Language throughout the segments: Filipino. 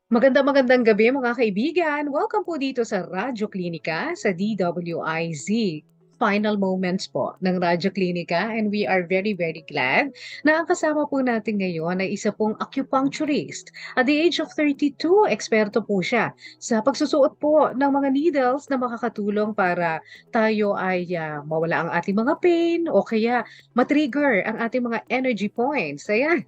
Magandang gabi mga kaibigan. Welcome po dito sa Radyo Klinika sa DWIZ. Final moments po ng Radyo Klinika, and we are very glad na ang kasama po natin ngayon ay isa pong acupuncturist. At the age of 32, eksperto po siya sa pagsusuot po ng mga needles na makakatulong para tayo ay mawala ang ating mga pain o kaya matrigger ang ating mga energy points. Ayan.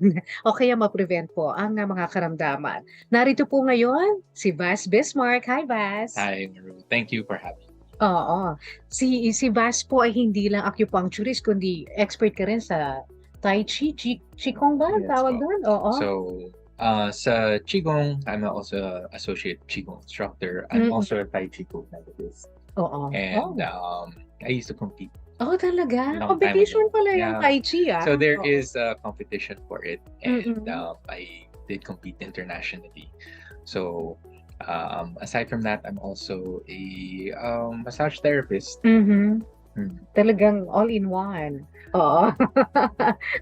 O kaya ma-prevent po ang mga karamdaman. Narito po ngayon si VAS Bismark. Hi, VAS. Hi, Maru. Thank you for having me. Oo. Si VAS po ay hindi lang acupuncturist, kundi expert ka rin sa Tai Chi, Qigong ba ang Yes tawag po. doon? Oo. So, sa Qigong, I'm also an associate Qigong instructor. I'm Mm. also a Tai Chi therapist. Oo. And I used to compete Oh, talaga? long time Competition ago. pala yung Yeah. Tai Chi, ah. So there Oo. is a competition for it, and Mm-mm. I did compete internationally. So aside from that, I'm also a massage therapist. Mhm. Hmm. Talagang all-in-one. Oo.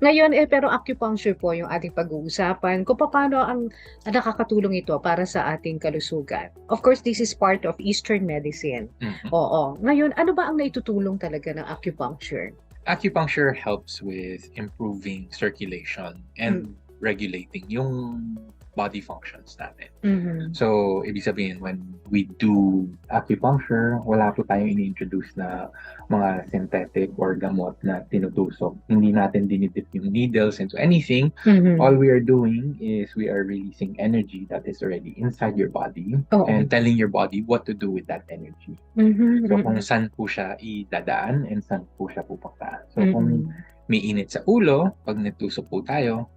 Ngayon, pero acupuncture po yung ating pag-uusapan kung paano ang nakakatulong ito para sa ating kalusugan. Of course, this is part of Eastern medicine. Mhm. Oo. Ngayon, ano ba ang naitutulong talaga ng acupuncture? Acupuncture helps with improving circulation and regulating yung body functions natin. Mhm. So, ibig sabihin, when we do acupuncture, wala po tayong ini-introduce na mga synthetic or gamot na tinutusok. Hindi natin dinidip yung needles into anything. Mhm. All we are doing is we are releasing energy that is already inside your body Oo. and telling your body what to do with that energy. Mhm. So, Mhm. kung saan po siya idadaan and saan po siya pupunta. So, Mhm. kung may init sa ulo, pag natusok po tayo,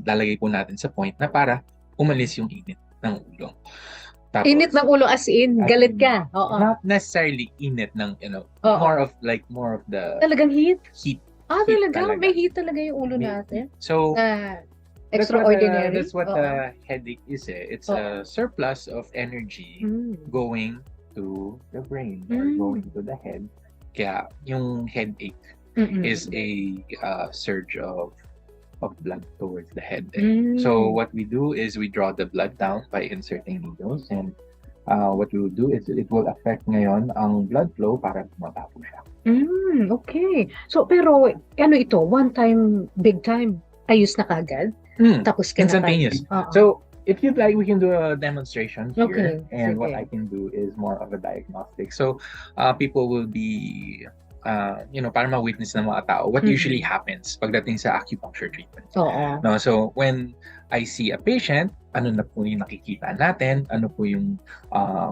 lalagay po natin sa point na para umalis yung init ng ulo. Tapos, Init ng ulo as in, as galit in, ka. Oo. not necessarily init ng, Oo. more of the Talagang heat? heat. Ah, Heat talaga? talaga. May heat talaga yung ulo May natin? heat. So, Na that's extraordinary? what Oo. a headache is. It's a surplus of energy going to the brain or going to the head. Kaya yung headache is a surge of blood towards the head. So what we do is we draw the blood down by inserting needles, and what we will do is it will affect ngayon ang blood flow para bumaba po siya. Okay. So, pero ano ito? One time, big time, ayos na kagad? Tapos ka na Instantaneous. kagad? So if you'd like, we can do a demonstration here. Okay, And what sige. I can do is more of a diagnostic. So people will be para ma-witness ng mga tao what usually happens pagdating sa acupuncture treatment. Oo. No, so when I see a patient, ano na po yung nakikita natin, ano po yung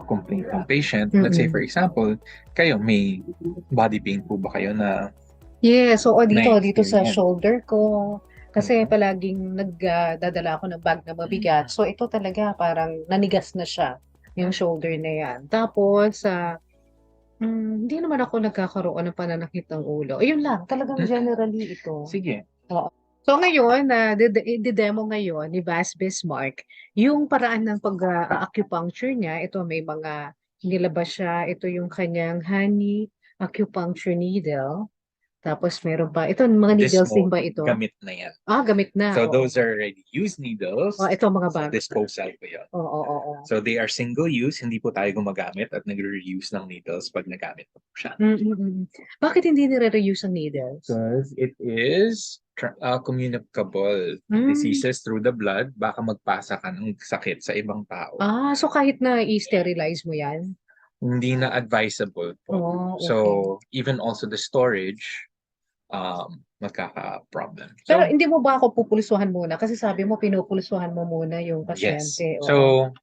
complaint ng patient. Let's say for example, kayo may body pain po ba kayo na Yes, oo, dito sa na-experience? shoulder ko. Kasi palaging nagdadala ako ng bag na mabigat. So ito talaga parang nanigas na siya, yung shoulder na yan. Tapos, hindi naman ako nagkakaroon ng pananakit ng ulo. Ayun lang, talagang generally ito. Sige. Oo. So ngayon, i-demo ngayon ni VAS Bismark yung paraan ng pag-acupuncture niya. Ito may mga nilabas siya. Ito yung kanyang honey acupuncture needle. Tapos meron pa. Ito, mga needles din ba ito? Gamit na yan. Gamit na. So oo. those are already used needles. Ito mga So bago. disposal po yun. Oo. So they are single use, hindi po tayo gumagamit at nagre-reuse ng needles pag nagamit po siya. Bakit hindi nire-reuse ang needles? Because it is communicable diseases through the blood, baka magpasa ka ng sakit sa ibang tao. So kahit na i-sterilize mo yan? Hindi na advisable po. Okay. So even also the storage, magkaka-problem. Pero hindi mo ba ako pupulsuhan muna? Kasi sabi mo, pinupulsuhan mo muna yung Yes. pasyente. Oo. So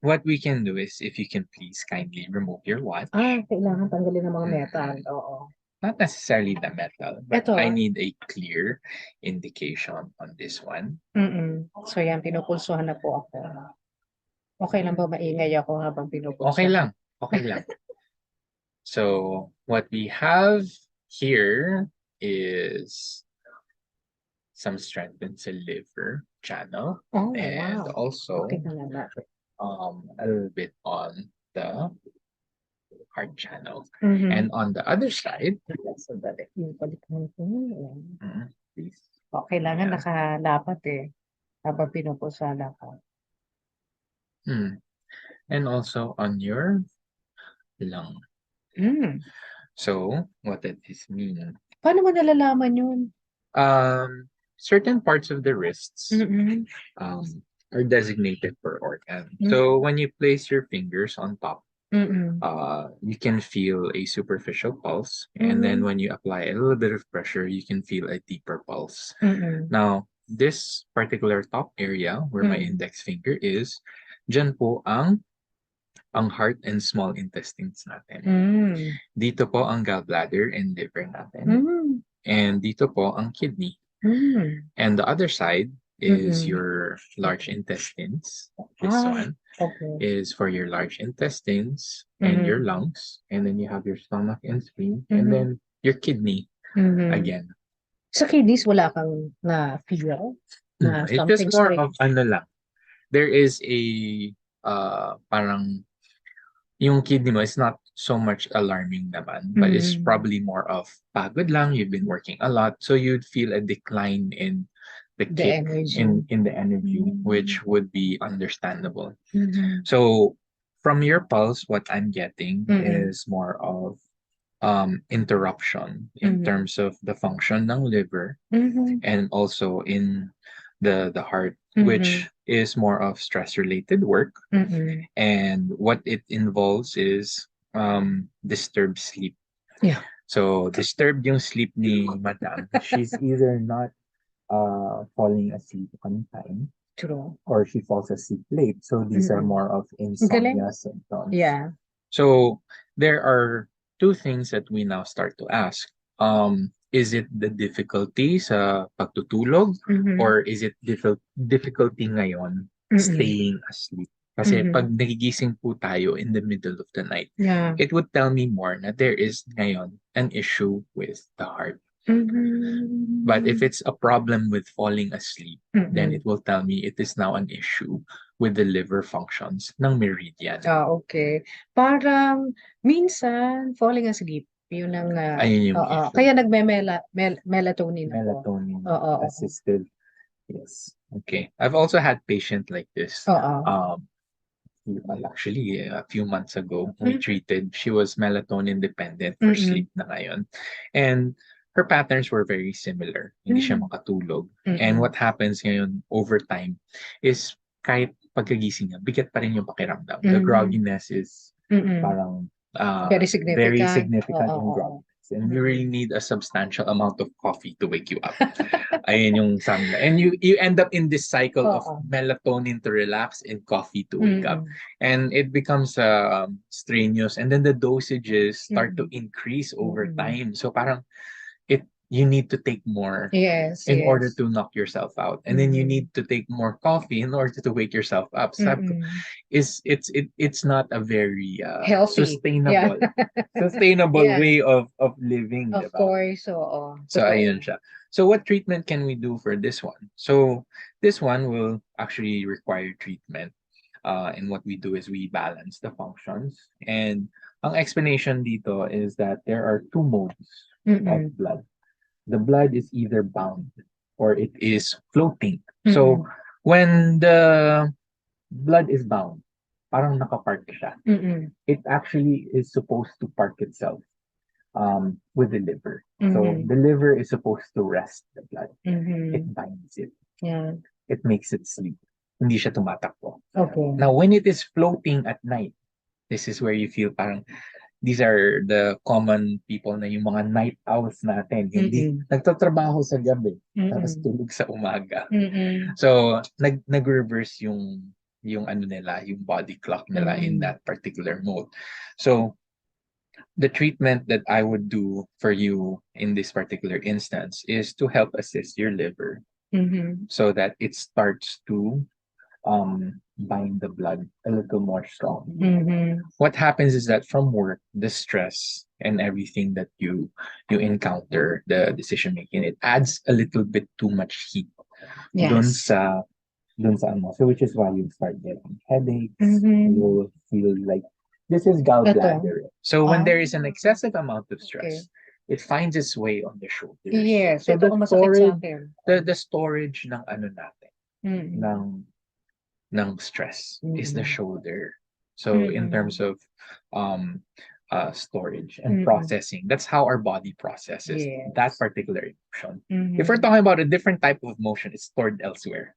what we can do is if you can please kindly remove your watch. Kailangan tanggalin ng mga metal. Oo. Not necessarily the metal, but Ito. I need a clear indication on this one. So yan, pinupulsuhan na po ako. Okay lang ba maingay ako habang pinupulsuhan? Okay lang. Okay lang. So what we have here is some strengthened liver channel, and also Okay na lang natin. a little bit on the heart channel. And on the other side, So, yung palikhan ko. please. Kailangan nakalapat habang pinupulsuhan ako. And also on your lung. So, what does this mean? Paano mo nalalaman yun? Certain parts of the wrists um, are designated per organ. So when you place your fingers on top, you can feel a superficial pulse. And then when you apply a little bit of pressure, you can feel a deeper pulse. Now, this particular top area where my index finger is, dyan po ang heart and small intestines natin. Dito po ang gallbladder and liver natin. And dito po ang kidney. And the other side is your large intestines. This one is for your large intestines and your lungs. And then you have your stomach and spleen. And then your kidney again. Sa kidneys, wala kang na-feel? Na It's just more of ano lang. There is a parang yung kidney mo is not so much alarming naman, but it's probably more of pagod lang, you've been working a lot, so you'd feel a decline in the kick, in the energy, which would be understandable. So from your pulse, what I'm getting is more of interruption in terms of the function ng liver and also in the heart, which is more of stress-related work. And what it involves is disturbed sleep. Yeah. So disturbed yung sleep ni Madam. She's either not falling asleep on time. True. Or she falls asleep late. So these are more of insomnia symptoms. Yeah. So there are two things that we now start to ask. Is it the difficulty sa pagtutulog or is it difficulty ngayon staying asleep? Kasi pag nagigising po tayo in the middle of the night, it would tell me more na there is ngayon an issue with the heart. But if it's a problem with falling asleep, then it will tell me it is now an issue with the liver functions ng meridian. Okay. Parang minsan falling asleep, yun ang Ayun yung issue. kaya melatonin ako. Melatonin assisted. Yes. Okay. I've also had patient like this. Actually, a few months ago, we treated. She was melatonin dependent for sleep na ngayon. And her patterns were very similar. Hindi siya makatulog. And what happens ngayon over time is kahit pagkagising niya, bigat pa rin yung pakiramdam. The grogginess is parang very significant yung grogginess. And you really need a substantial amount of coffee to wake you up. Ayun yung sabi na. And you end up in this cycle of melatonin to relax and coffee to wake up. And it becomes strenuous. And then the dosages start to increase over time. So parang you need to take more in order to knock yourself out. And then you need to take more coffee in order to wake yourself up. It's not a very healthy, sustainable way of living. Of diba? Course, So ayun siya. So what treatment can we do for this one? So this one will actually require treatment. And what we do is we balance the functions. And ang explanation dito is that there are two modes of blood. The blood is either bound or it is floating. So when the blood is bound, parang nakapark siya. It actually is supposed to park itself with the liver. So the liver is supposed to rest the blood. It binds it. Yeah. It makes it sleep. Hindi siya tumatakbo. Okay. Now when it is floating at night, this is where you feel parang these are the common people na yung mga night owls natin. Hindi nagtatrabaho sa gabi, tapos tulog sa umaga. So, nag-reverse yung ano nila, yung body clock nila in that particular mode. So, the treatment that I would do for you in this particular instance is to help assist your liver so that it starts to bind the blood a little more strong. What happens is that from work, the stress and everything that you encounter, the decision making, it adds a little bit too much heat. Dun sa ano. So which is why you start getting headaches. You feel like this is gallbladder. So when there is an excessive amount of stress, it finds its way on the shoulders. Yes. So the storage ng ano natin, ng ng stress is the shoulder. So in terms of um storage and processing, that's how our body processes that particular emotion. If we're talking about a different type of emotion, it's stored elsewhere.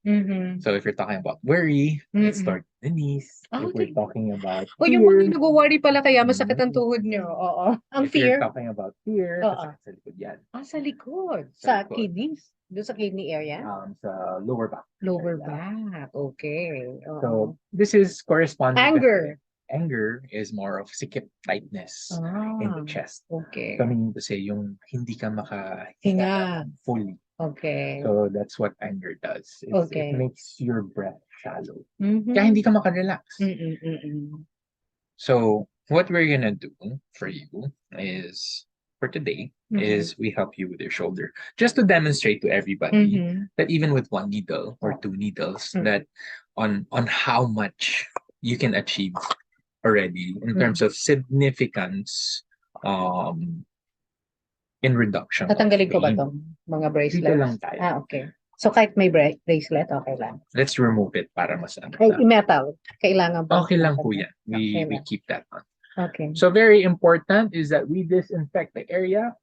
So if you're talking about worry, it's stored in the knees. If we're talking about O yung fear, mga nag-worry pala kaya masakit ang tuhod nyo. Oo. Ang if you're fear. talking about fear, Oo. sa likod yan. Sa likod. Sa Sa likod. kidneys. Doon sa kidney area? Sa lower back. Lower back. Okay. So this is corresponding. Anger. Anger is more of sikip tightness in the chest. Okay. So meaning to say, yung hindi ka makahinga Hinga. fully. Okay. So that's what anger does. Okay. It makes your breath shallow. Kaya hindi ka makarelax. So what we're gonna do for you is, for today, is we help you with your shoulder. Just to demonstrate to everybody that even with one needle or two needles, that on how much you can achieve already in terms of significance in reduction. Tatanggalin ko ba itong mga bracelets? Dito lang tayo. Okay. So kahit may bracelet, okay lang. Let's remove it para mas Ay, metal. Kailangan ba? Okay lang po yan. We keep that on. Okay. So very important is that we disinfect the area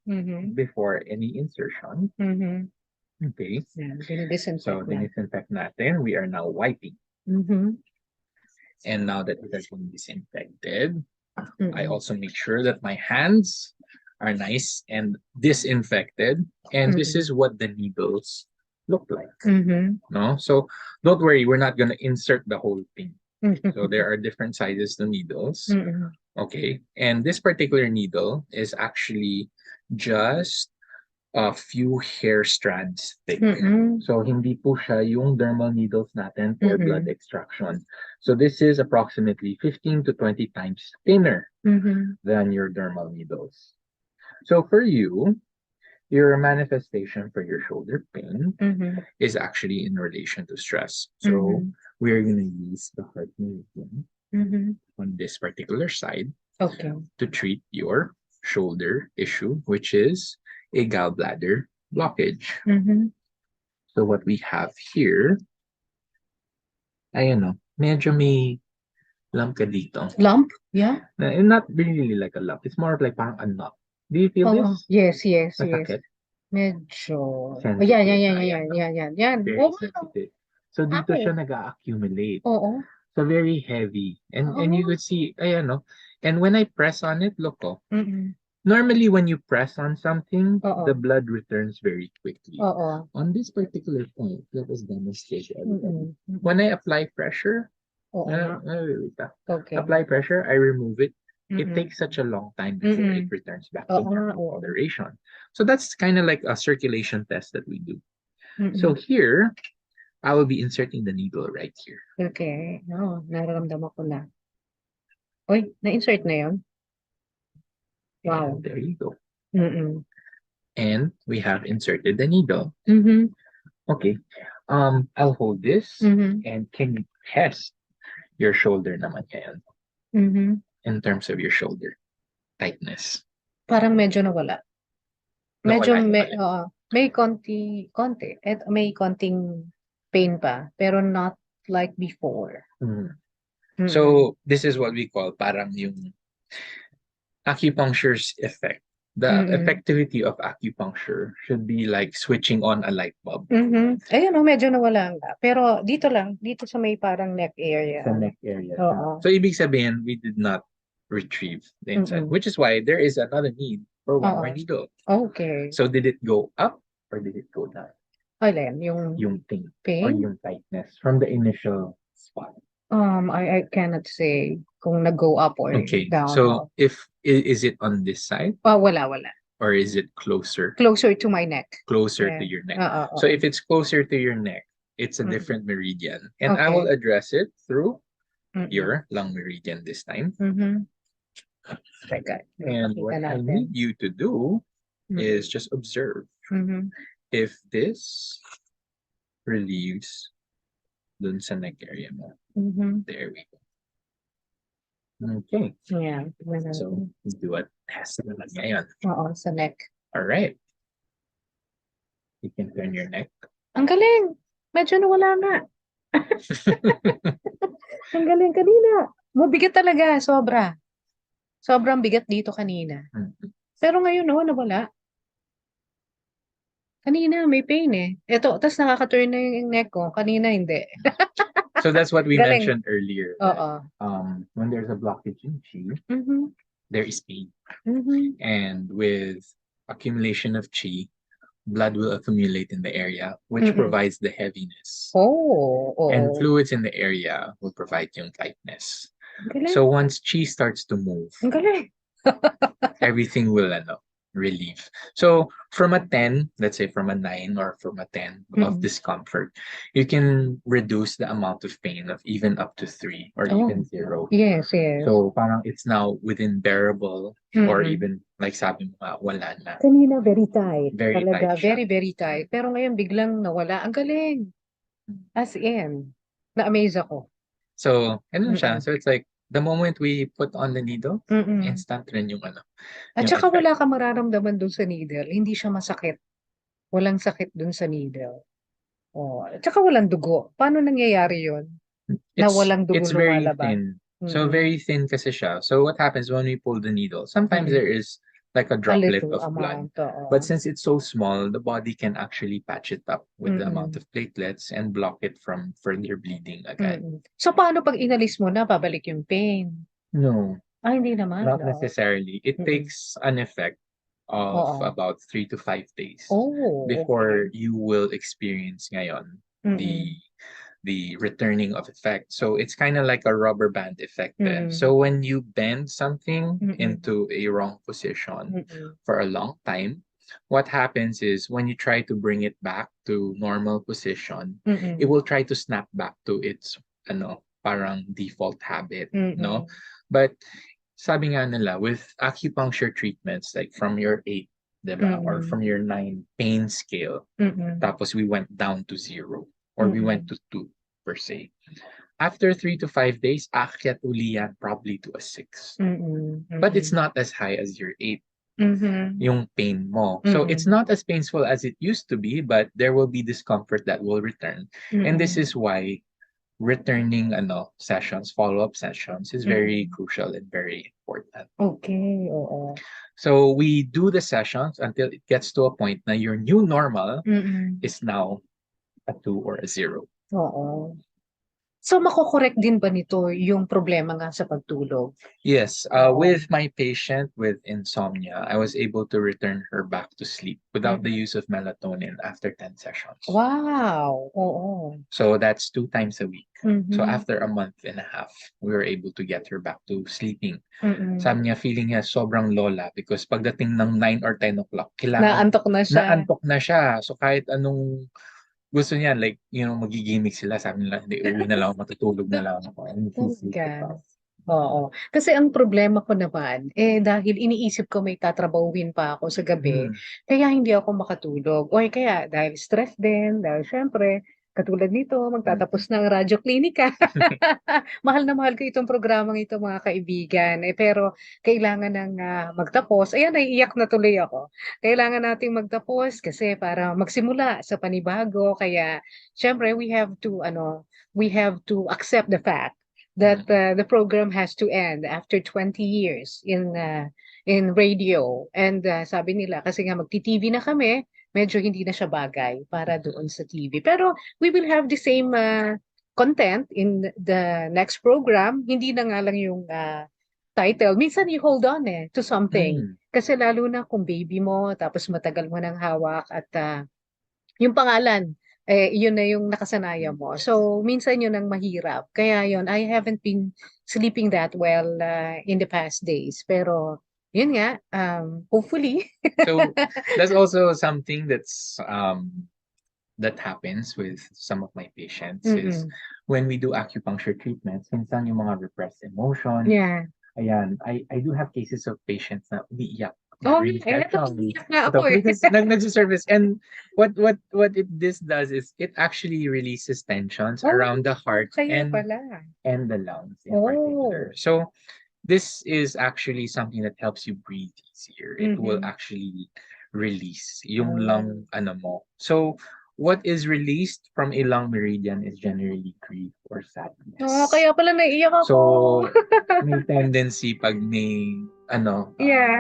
before any insertion. Okay. So dinisinfect natin. We are now wiping. And now that it has been disinfected, I also make sure that my hands are nice and disinfected. And this is what the needles look like. No? So don't worry, we're not going to insert the whole thing. So there are different sizes to needles. Okay. And this particular needle is actually just a few hair strands thick. So hindi po siya yung dermal needles natin for blood extraction. So this is approximately 15 to 20 times thinner than your dermal needles. So for you, your manifestation for your shoulder pain is actually in relation to stress. So we're going to use the heart meridian on this particular side to treat your shoulder issue, which is a gallbladder blockage. So what we have here, ayan o, medyo may lump ka dito. Lump? Yeah. Not really like a lump. It's more of like parang a knot. Do you feel this? Yes. Masakit? Medyo. Sensitive. Yan. Very sensitive. So dito siya nag-accumulate. Oo. So very heavy. And you could see, ayan o. And when I press on it, look o. Normally, when you press on something, the blood returns very quickly. On this particular point, let us demonstrate to everybody. When I apply pressure, apply pressure, I remove it. It takes such a long time before it returns back to normal coloration. So that's kind of like a circulation test that we do. So here, I will be inserting the needle right here. Okay. Nararamdaman ko na. Oy, na-insert na yun? Wow. And there you go. And we have inserted the needle. Okay. I'll hold this. And can you test your shoulder naman ngayon? In terms of your shoulder tightness. Parang medyo nawala. Medyo may konti. At may konting pain pa. Pero not like before. So this is what we call parang yung acupuncture's effect. The effectivity of acupuncture should be like switching on a light bulb. Ayun medyo nawala nga. Pero dito sa may parang neck area. Sa neck area. So ibig sabihin, we did not retrieve the inside, which is why there is another need for one more needle. Okay. So did it go up or did it go down? Alin? Yung pain? Or Pain? yung tightness from the initial spot? I cannot say kung nag-go up or down. So is it on this side? Wala. Or is it closer? Closer to my neck. Closer to your neck. So if it's closer to your neck, it's a different meridian. And I will address it through your lung meridian this time. And what I need you to do is just observe if this relieves dun sa neck area mo. There we go. Okay. Yeah. So, do a test naman ngayon. Sa neck. All right. You can turn your neck. Ang galing. Medyo nawala na. Ang galing kanina. Mabigat talaga, sobra. Sobrang bigat dito kanina. Pero ngayon, no, nawala. Kanina, may pain eh. Ito, tas nakaka-turn na yung neck ko. Kanina, hindi. So that's what we Galing. mentioned earlier. Oo. That, when there's a blockage in chi, Mhm. there is pain. Mhm. And with accumulation of chi, blood will accumulate in the area, which Mm-mm. provides the heaviness. Oh, And oo. fluids in the area will provide yung tightness. Ang galing. So once chi starts to move, Ang galing. everything will relieve. So from a 10, let's say from a 9 or from a 10 of Mm-mm. discomfort, you can reduce the amount of pain of even up to 3 or even Oh, 0. yes, yes. So parang it's now within bearable or Mm-mm. even like sabi mo nga, wala na. Kanina, very tight. Very Talaga, tight siya. very, very tight. Pero ngayon, biglang nawala. Ang galing. As in, na-amaze ako. So, ano siya? Mm-mm. So it's like, the moment we put on the needle, Mm-mm. instant rin yung At yung saka effect. wala kang mararamdaman dun sa needle. Hindi siya masakit. Walang sakit dun sa needle. Oh, at saka walang dugo. Paano nangyayari yun? Na walang dugo It's very lumalabas? thin. So Mm-mm. very thin kasi siya. So what happens when we pull the needle? Sometimes Mm-mm. there is like a A droplet little of blood. amount, oo. But since it's so small, the body can actually patch it up with the amount Mm-mm. of platelets and block it from further bleeding agad. Mm-mm. So, paano pag inalis mo na, babalik yung pain? No, Ah, hindi naman, not no? necessarily. It Mm-mm. takes an effect of Oo. about 3 to 5 days Oh, before okay. you will experience ngayon the Mm-mm. the returning of effect. So it's kind of like a rubber band effect then. Mm-mm. So when you bend something Mm-mm. into a wrong position Mm-mm. for a long time, what happens is when you try to bring it back to normal position, it Mm-mm. will try to snap back to its parang default habit, no? Mm-mm. But sabi nga nila, with acupuncture treatments like from your 8, diba? Or Mm-mm. from your 9 pain scale, Mm-mm. tapos we went down to 0 or we went Mm-mm. to 2 per se. After 3 to 5 days, aakyat uli yan probably to a 6. Mm-mm. But it's Mm-mm. not as high as your 8, Mhm. yung pain mo. So it's Mm-mm. not as painful as it used to be, but there will be discomfort that will return. And this Mm-mm. is why returning sessions, follow-up sessions is very Mm-mm. crucial and very important. Okay, oo. So we do the sessions until it gets to a point na your new normal Mm-mm. is now a 2 or a 0. Oo. So, mako-correct din ba nito yung problema nga sa pagtulog? Yes, Oo. with my patient with insomnia, I was able to return her back to sleep without the Mm-mm. use of melatonin after 10 sessions. Wow! Oo. So that's 2 times a week. So Mhm. after a month and a half, we were able to get her back to sleeping. Mm-mm. Sabi niya, feeling niya sobrang lola because pagdating ng 9 or 10 o'clock, kailangan Naantok na siya. naantok na siya. So kahit anong gusto niya, like, magigimik sila. Sabi nila, hindi, uwi na lang ako, matutulog na lang ako. And she sleeps Talaga. about. Oo. Kasi ang problema ko naman, dahil iniisip ko may tatrabahuhin pa ako sa gabi, kaya hindi ako makatulog. O kaya dahil stress din, dahil syempre, katulad nito, magtatapos ng radyo klinika. Mahal na mahal ko itong programang ito, mga kaibigan. Pero kailangan ng magtapos. Ayan, naiiyak na tuloy ako. Kailangan nating magtapos kasi para magsimula sa panibago. Kaya, syempre, we have to accept the fact that the program has to end after 20 years in radio. And sabi nila, kasi nga magti-TV na kami, medyo hindi na siya bagay para doon sa TV. Pero we will have the same content in the next program. Hindi na nga lang yung title. Minsan you hold on to something. Kasi lalo na kung baby mo, tapos matagal mo nang hawak at yung pangalan, yun na yung nakasanayan mo. So, minsan yun ang mahirap. Kaya yun, I haven't been sleeping that well in the past days. Pero, yun nga, hopefully. So that's also something that happens with some of my patients is Mm-mm. when we do acupuncture treatments, minsan yung mga repressed emotions, Yeah. ayan, I do have cases of patients na umiiyak. Oh, Really eto, actually, iyak na ako eh. because nagsiservice and this does is it actually releases tensions Oh, around the heart kaya and pala. the lungs in Oh. particular. So this is actually something that helps you breathe easier. It will Mhm. actually release yung Oh. lung mo. So what is released from a long meridian is generally grief or sadness. Kaya pala naiiyak ako. So, may tendency pag may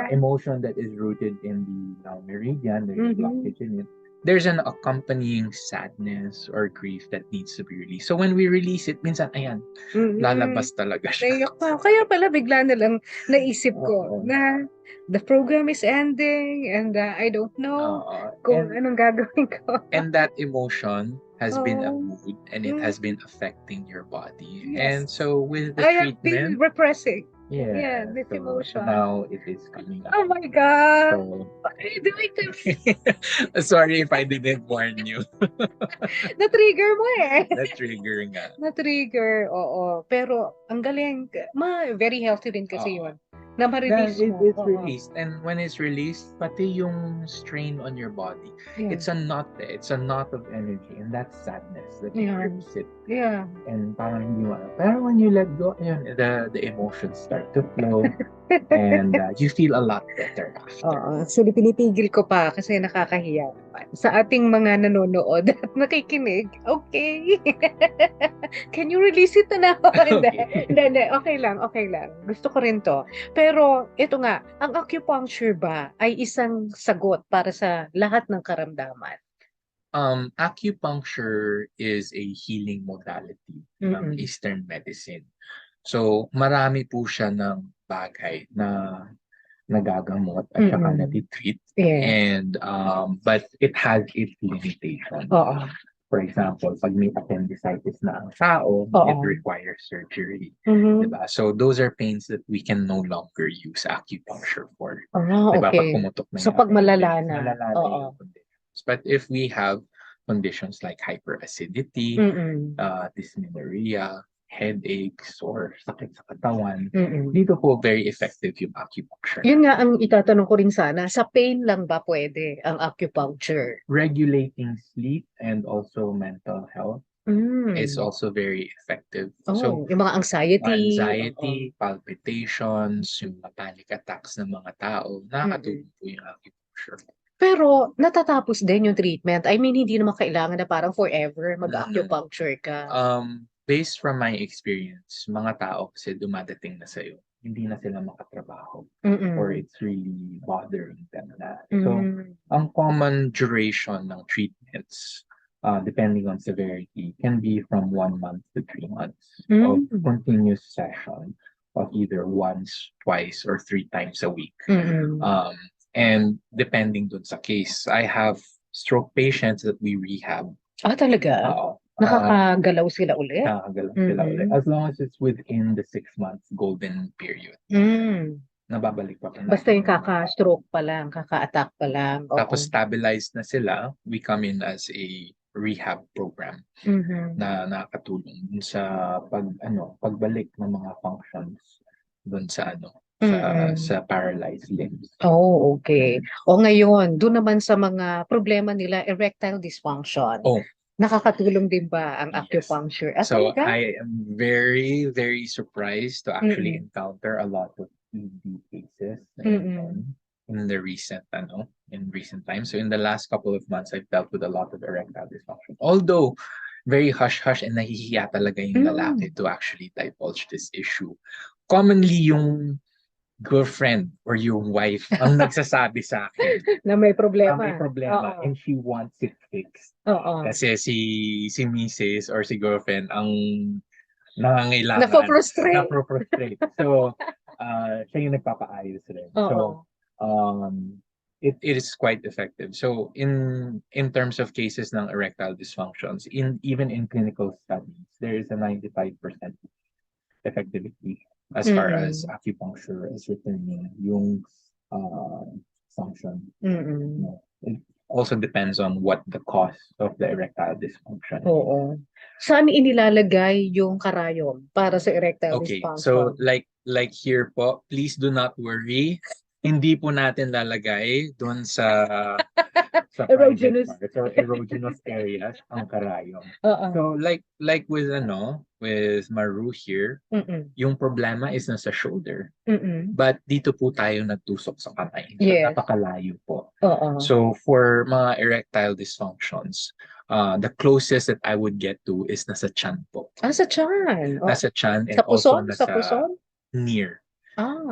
emotion that is rooted in the long meridian, there's a blockage in it. There's an accompanying sadness or grief that needs to be released. So when we release it, minsan, ayan, lalabas talaga siya. Naiyak pa. Kaya pala bigla na lang naisip ko na the program is ending and I don't know kung anong gagawin ko. And that emotion has been a mood and it has been affecting your body. Yes. And so with the I have been treatment, repressing. yeah, this so emotion. now it is coming out. Oh my God. So, What are you doing to me? sorry if I didn't warn you. Na-trigger mo eh. Na-trigger nga. Na-trigger, oo. Pero ang galing. Very healthy din kasi yun. Na ma-release Then mo. it's released. And when it's released, pati yung strain on your body, it's a knot there. It's a knot of energy. And that's sadness that you release it. Yeah. And parang hindi mo alam. Pero when you let go, yun, the emotions start to flow. And you feel a lot better after. So, pinipigil ko pa kasi nakakahiya naman. Sa ating mga nanonood at nakikinig, okay. Can you release it na? Hindi. Okay lang. Gusto ko rin to. Pero, ito nga, ang acupuncture ba ay isang sagot para sa lahat ng karamdaman? Acupuncture is a healing modality ng Eastern medicine. So, marami po siya ng bagay na nagagamot at saka natitreat. And, but it has its limitations. For example, pag may appendicitis na ang tao, it requires surgery. Diba? So, those are pains that we can no longer use acupuncture for. Diba? Pag pumutok na so, pag malala na. Yung conditions. But if we have conditions like hyperacidity, dysmenorrhea, headaches, or sakit sa katawan, dito po very effective yung acupuncture. Yun nga ang itatanong ko rin sana, sa pain lang ba pwede ang acupuncture? Regulating sleep and also mental health is also very effective. So, yung mga anxiety, palpitations, yung panic attacks ng mga tao, nakakatulong po yung acupuncture. Pero natatapos din yung treatment. I mean, hindi naman kailangan na parang forever mag-acupuncture ka. Based from my experience, mga tao kasi dumadating na sa'yo, hindi na sila makatrabaho or it's really bothering them na. So, ang common duration ng treatments, depending on severity, can be from 1 month to 3 months of continuous session of either once, twice, or 3 times a week. And depending dun sa case, I have stroke patients that we rehab. Talaga? Nakakagalaw sila ulit? Nakakagalaw sila ulit. As long as it's within the 6 months golden period. Nababalik pa. Basta yung kaka-stroke pa lang, kaka-attack pa lang. Tapos stabilized na sila, we come in as a rehab program na nakakatulong dun sa pagbalik ng mga functions dun sa sa paralyzed limbs. Okay. Ngayon, doon naman sa mga problema nila, erectile dysfunction. Nakakatulong din ba ang acupuncture? So I am very, very surprised to actually encounter a lot of ED cases in the recent times. So in the last couple of months, I've dealt with a lot of erectile dysfunction. Although very hush-hush and nahihiya talaga yung lalaki to actually divulge this issue. Commonly yung girlfriend or yung wife ang nagsasabi sa akin na may problema. And she wants it fixed. Kasi si Mrs. or si girlfriend ang nangangailangan. Napo-frustrate. So, siya yung nagpapaayos rin. So, it is quite effective. So, in terms of cases ng erectile dysfunctions, even in clinical studies, there is a 95% effectivity as far as acupuncture is returning yung function. It also depends on what the cause of the erectile dysfunction is. Saan inilalagay yung karayom para sa erectile dysfunction? So like here po, please do not worry. hindi po natin lalagay doon sa private Erogenous. parts or erogenous areas ang karayom. Oo. So like with with Maru here, yung problema is nasa shoulder. But dito po tayo nagtusok sa kamay. So Yes. napakalayo po. Oo. So for mga erectile dysfunctions, the closest that I would get to is nasa tiyan po. Sa tiyan. Nasa tiyan and Sa also puson? Sa nasa puson? near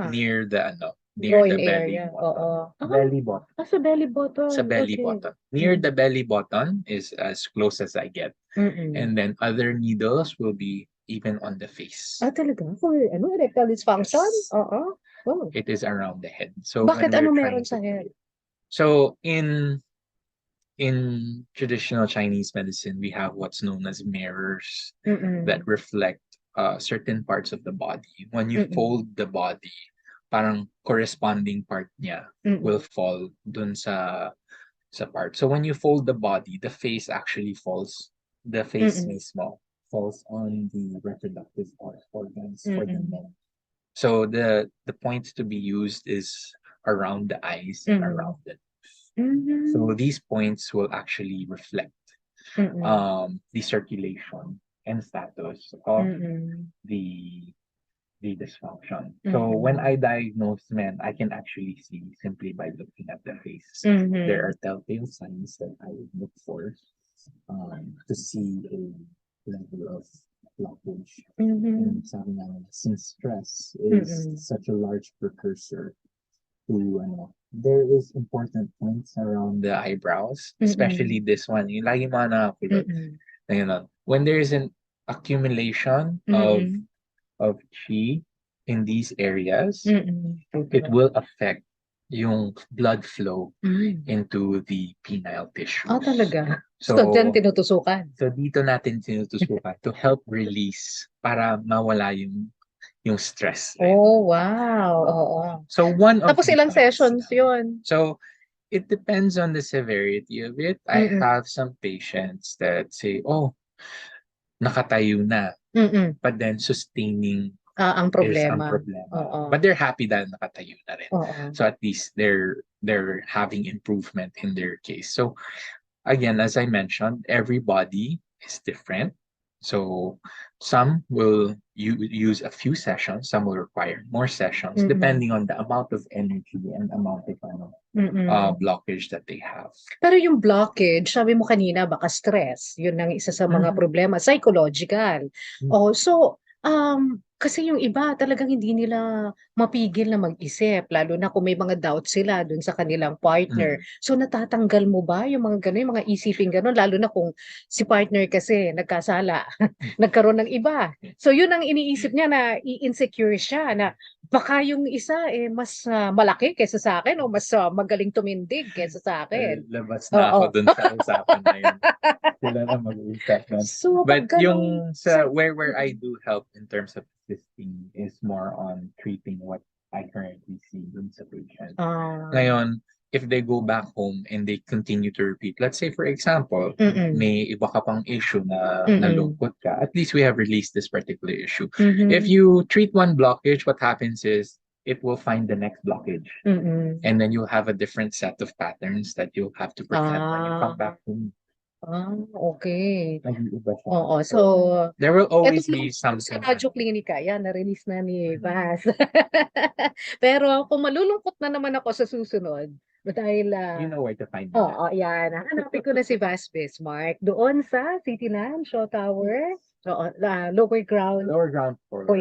Near the belly area. button. Oo. Belly button. Sa belly button. Sa belly Okay. button. Near the belly button is as close as I get. And then other needles will be even on the face. Talaga? For erectile dysfunction? Yes. Oo. Oh. It is around the head. So Bakit when ano we're meron trying sa head? So in traditional Chinese medicine, we have what's known as mirrors that reflect certain parts of the body. When you fold the body, parang corresponding part niya will fall dun sa part. So when you fold the body, the face actually falls. The face mismo falls on the reproductive organs for the men. So the points to be used is around the eyes and around the nose. So these points will actually reflect the circulation and status of the dysfunction. So when I diagnose men, I can actually see simply by looking at the face. There are telltale signs that I would look for to see a level of blockage. And sabi nga nila, since stress is such a large precursor to there is important points around the eyebrows, especially this one. Yung lagi mga nakakulot. When there is an accumulation of chi in these areas, it will affect yung blood flow into the penile tissues. Talaga? So dyan tinutusukan? So dito natin tinutusukan to help release para mawala yung stress. Oh, wow. Oo. So one of Tapos the ilang points, sessions yun? So it depends on the severity of it. I have some patients that say, oh, nakatayo na. But then sustaining ang is ang problema. problema. But they're happy dahil nakatayo na rin. So at least they're having improvement in their case. So again, as I mentioned, everybody is different. So some will use a few sessions, some will require more sessions, depending on the amount of energy and amount of blockage that they have. Pero yung blockage, sabi mo kanina, baka stress. Yun ang isa sa mga problema. Psychological. So, kasi yung iba talagang hindi nila mapigil na mag-isip, lalo na kung may mga doubts sila dun sa kanilang partner. So natatanggal mo ba yung mga gano'n, yung mga isipin gano'n, lalo na kung si partner kasi nagkasala, nagkaroon ng iba. So yun ang iniisip niya, na i-insecure siya, na baka yung isa mas malaki kaysa sa akin, o mas magaling tumindig kaysa sa akin. Labas na ako dun sa usapan na yun. Sila na mag-uusap na. So, But yung where I do help in terms of assisting is more on treating what I currently see dun sa patient. Ngayon, if they go back home and they continue to repeat, let's say for example, may iba ka pang issue na nalungkot ka, at least we have released this particular issue. If you treat one blockage, what happens is it will find the next blockage. And then you'll have a different set of patterns that you'll have to present when you come back home. Okay. Nag-iiba siya. Oo, so there will always eto be sa something. Radyo Klinika, yan, na-release na ni VAS. Pero kung malulungkot na naman ako sa susunod, dahil You know where to find me. oo, yan. Hanapin ko na si VAS Bismark doon sa Cityland Shaw Tower. Lower ground. Lower ground 4.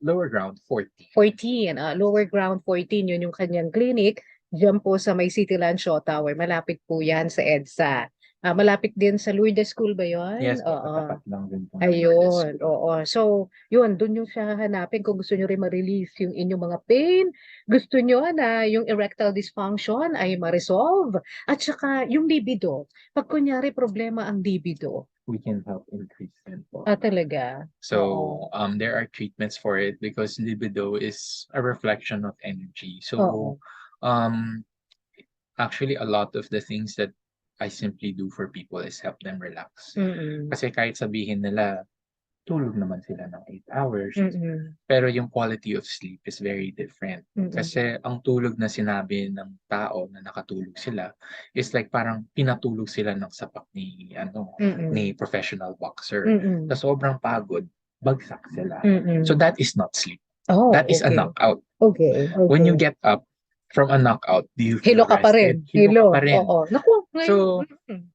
Lower ground 14. 14. Lower ground 14, yun yung kanyang clinic. Diyan po sa may Cityland Shaw Tower. Malapit po yan sa EDSA. Malapit din sa Lourdes School ba yun? Yes, katapat lang din po. Ayun, oo. So, yun, dun yung siya hanapin kung gusto nyo rin ma-release yung inyong mga pain. Gusto nyo na yung erectile dysfunction ay ma-resolve. At saka yung libido. Pag kunyari problema ang libido, we can help increase it po. Talaga? So, there are treatments for it because libido is a reflection of energy. So, actually, a lot of the things that I simply do for people is help them relax. Kasi kahit sabihin nila, tulog naman sila ng 8 hours. Pero yung quality of sleep is very different. Kasi ang tulog na sinabi ng tao na nakatulog sila is like parang pinatulog sila ng sapak ni professional boxer. Sa sobrang pagod, bagsak sila. So that is not sleep. Oh, That is a okay. knockout. Okay, When you okay. get up from a knockout, do you Hilo feel ka pa rin. rested? Hilo ka pa rin. Oo. Naku, ngayon. So,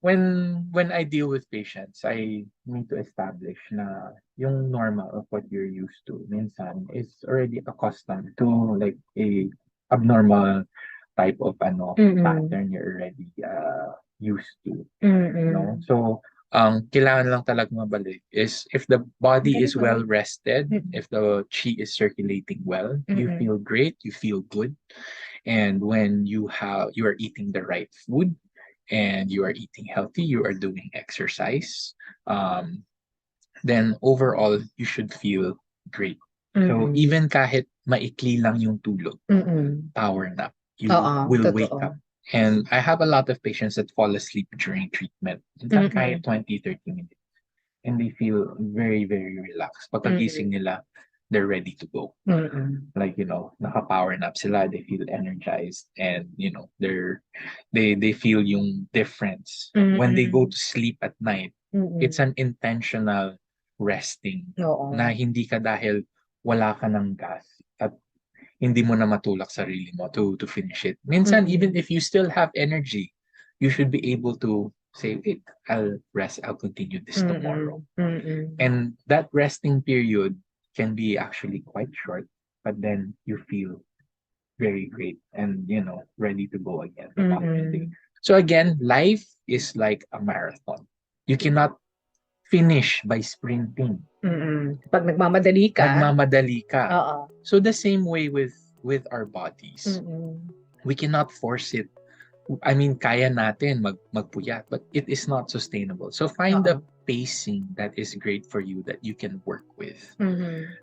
when I deal with patients, I need to establish na yung normal of what you're used to minsan is already accustomed to like a abnormal type of pattern you're already used to. No? So, ang kailangan lang talaga mabalik is if the body is well rested, if the chi is circulating well, you feel great, you feel good. And when you are eating the right food and you are eating healthy, you are doing exercise, then overall you should feel great. So even kahit maikli lang yung tulog, power nap, you will wake up. And I have a lot of patients that fall asleep during treatment. Minsan kahit 20-30 minutes. And they feel very, very relaxed. Pagkagising nila, they're ready to go. Like, naka-power nap sila, they feel energized, and, they feel yung difference. When they go to sleep at night, it's an intentional resting. Na hindi ka dahil wala ka ng gas at hindi mo na matulak sarili mo to finish it. Minsan, even if you still have energy, you should be able to say, wait, I'll rest, I'll continue this tomorrow. And that resting period can be actually quite short, but then you feel very great and, ready to go again the following day. So again, life is like a marathon. You cannot finish by sprinting. Pag nagmamadali ka. So the same way with our bodies. We cannot force it. I mean, kaya natin magpuyat, but it is not sustainable. So find the pacing that is great for you, that you can work with.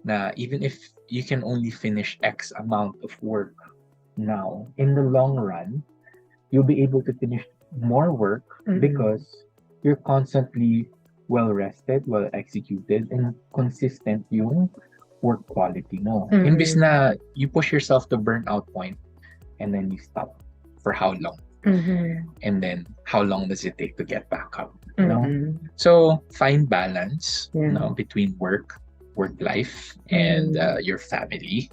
Na even if you can only finish X amount of work now, in the long run, you'll be able to finish more work because you're constantly well rested, well executed, and consistent yung work quality mo. Imbis na you push yourself to burnout point and then you stop. For how long? And then how long does it take to get back up? So find balance between work life, and your family.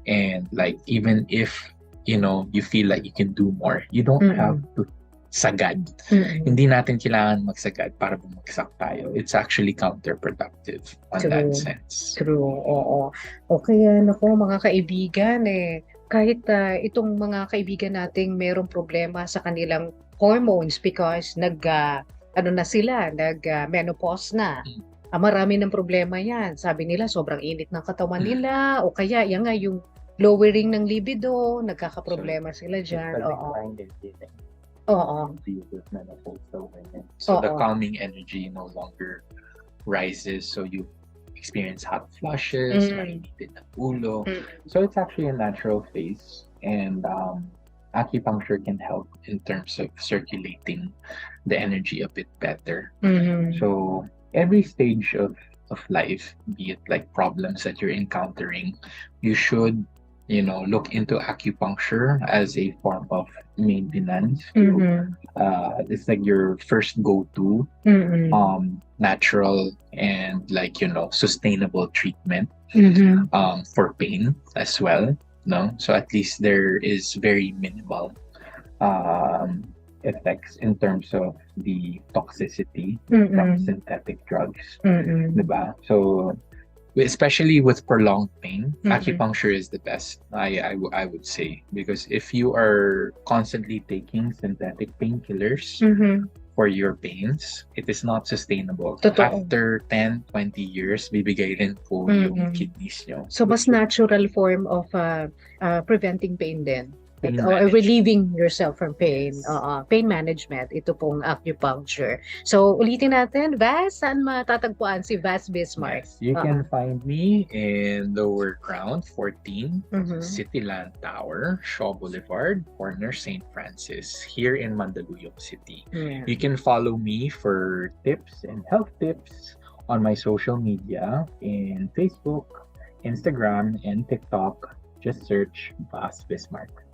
And like, even if you feel like you can do more, you don't have to sagad. Hindi natin kailangan magsagad para bumagsak tayo. It's actually counterproductive on that sense. True, oo. O kaya nako mga kaibigan, kahit itong mga kaibigan nating merong problema sa kanilang hormones because nag-menopause na. Marami ng problema yan. Sabi nila sobrang init ng katawan nila, o kaya yung lowering ng libido, nagkakaproblema sila dyan. So the calming energy no longer rises, so you experience hot flushes, mainitin ng ulo. So it's actually a natural phase, and acupuncture can help in terms of circulating the energy a bit better. So every stage of life, be it like problems that you're encountering, you should look into acupuncture as a form of maintenance. It's like your first go-to natural and sustainable treatment for pain as well. So at least there is very minimal effects in terms of the toxicity from synthetic drugs. Diba? So especially with prolonged pain, acupuncture is the best, I would say, because if you are constantly taking synthetic painkillers for your pains, it is not sustainable. After 10-20 years, bibigay rin po yung kidneys nyo. So mas natural form of preventing pain din. Or relieving yourself from pain. Pain management, ito pong acupuncture. So, ulitin natin, VAS, saan matatagpuan si VAS Bismark? Yes, you can find me in Lower Ground 14, Cityland Tower, Shaw Boulevard, corner St. Francis, here in Mandaluyong City. You can follow me for tips and health tips on my social media in Facebook, Instagram, and TikTok. Just search VAS Bismark.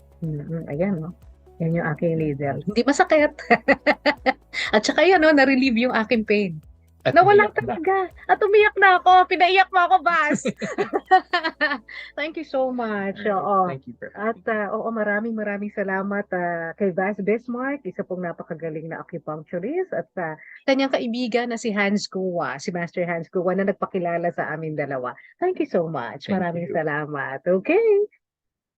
Ayan, no? Yan yung aking leader. Hindi masakit. At saka yan, no, na-relieve yung aking pain. At Nawala umiyak na. talaga. At umiyak na ako. Pinaiyak mo ako, Bas. Thank you so much. Oo. Thank you for At oo, maraming salamat kay VAS Bismark, isa pong napakagaling na acupuncturist at kanyang kaibigan na si Hans Kuwa, si Master Hans Kuwa na nagpakilala sa amin dalawa. Thank you so much. Thank Maraming you. salamat. Okay.